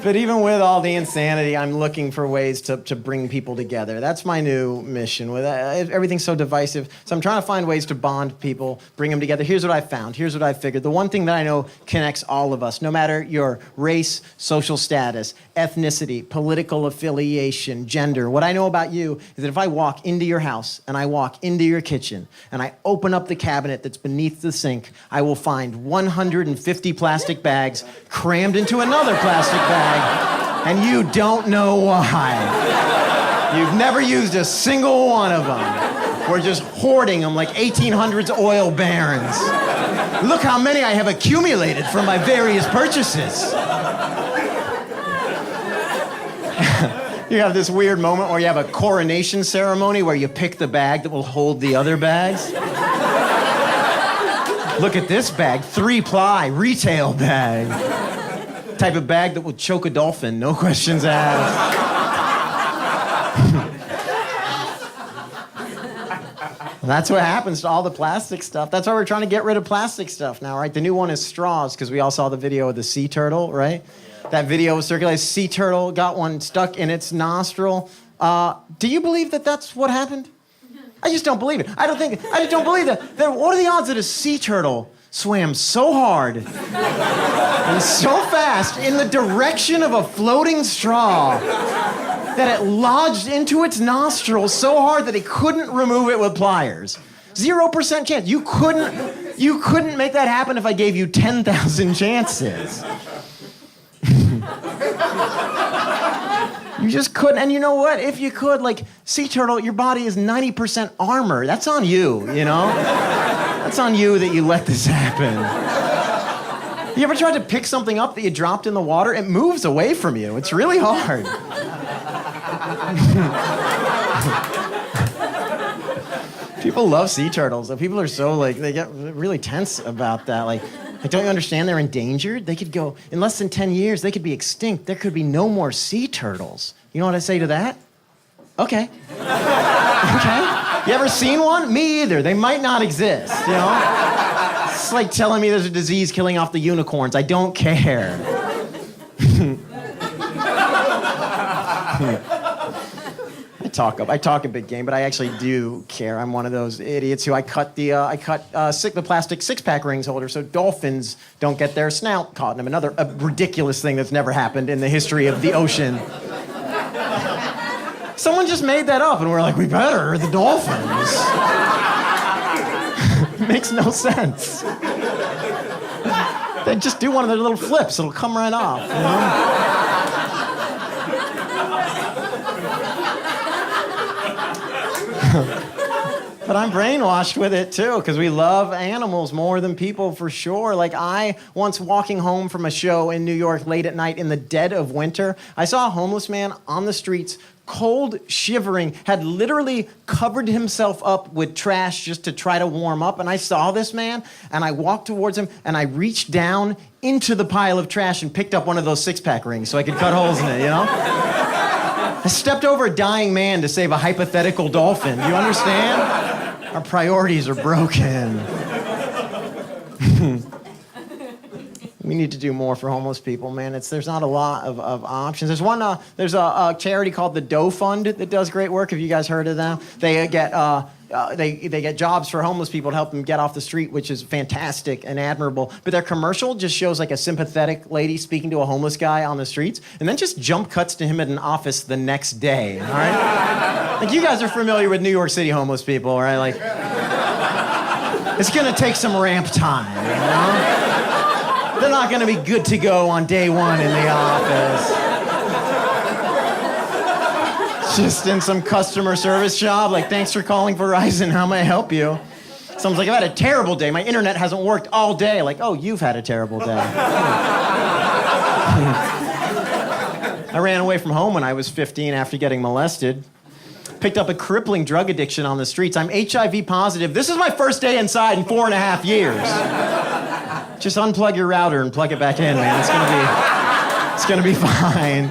But even with all the insanity, I'm looking for ways to bring people together. That's my new mission. With everything's so divisive, so I'm trying to find ways to bond people, bring them together. Here's what I found. Here's what I figured. The one thing that I know connects all of us, no matter your race, social status, ethnicity, political affiliation, gender. What I know about you is that if I walk into your house and I walk into your kitchen and I open up the cabinet that's beneath the sink, I will find 150 plastic bags crammed into another plastic bag. And you don't know why. You've never used a single one of them. We're just hoarding them like 1800s oil barons. Look how many I have accumulated from my various purchases. You have this weird moment where you have a coronation ceremony where you pick the bag that will hold the other bags. Look at this bag, 3-ply retail bag. Type of bag that will choke a dolphin, no questions asked. That's what happens to all the plastic stuff. That's why we're trying to get rid of plastic stuff now, right? The new one is straws, because we all saw the video of the sea turtle, right? That video was circulated. Sea turtle got one stuck in its nostril. Do you believe that that's what happened? I just don't believe it. I just don't believe that. What are the odds that a sea turtle swam so hard and so fast in the direction of a floating straw that it lodged into its nostrils so hard that it couldn't remove it with pliers? 0% chance. You couldn't make that happen if I gave you 10,000 chances. You just couldn't. And you know what? If you could, like, sea turtle, your body is 90% armor. That's on you, you know? That's on you that you let this happen. You ever tried to pick something up that you dropped in the water? It moves away from you. It's really hard. People love sea turtles. People are so, like, they get really tense about that. Like, don't you understand they're endangered? They could go, in less than 10 years, they could be extinct. There could be no more sea turtles. You know what I say to that? Okay. Okay. You ever seen one? Me either. They might not exist, you know? It's like telling me there's a disease killing off the unicorns. I don't care. I talk a big game, but I actually do care. I'm one of those idiots who I cut the plastic six-pack rings holder so dolphins don't get their snout caught in them. Another ridiculous thing that's never happened in the history of the ocean. Someone just made that up, and we're like, we better, the dolphins. Makes no sense. They just do one of their little flips. It'll come right off, you know? But I'm brainwashed with it, too, because we love animals more than people, for sure. Like, I once walking home from a show in New York late at night in the dead of winter, I saw a homeless man on the streets, cold, shivering, had literally covered himself up with trash just to try to warm up. And I saw this man, and I walked towards him, and I reached down into the pile of trash and picked up one of those six-pack rings so I could cut holes in it, you know? I stepped over a dying man to save a hypothetical dolphin. Do you understand? Our priorities are broken. We need to do more for homeless people, man. There's not a lot of options. There's a charity called the Doe Fund that does great work. Have you guys heard of them? They get jobs for homeless people to help them get off the street, which is fantastic and admirable. But their commercial just shows like a sympathetic lady speaking to a homeless guy on the streets, and then just jump cuts to him at an office the next day. All right? Like, you guys are familiar with New York City homeless people, right? Like, it's gonna take some ramp time, you know? They're not gonna be good to go on day one in the office. Just in some customer service job, like, thanks for calling Verizon, how may I help you? Someone's like, I've had a terrible day, my internet hasn't worked all day. Like, oh, you've had a terrible day. I ran away from home when I was 15 after getting molested. Picked up a crippling drug addiction on the streets. I'm HIV positive. This is my first day inside in 4.5 years. Just unplug your router and plug it back in, man. It's gonna be fine.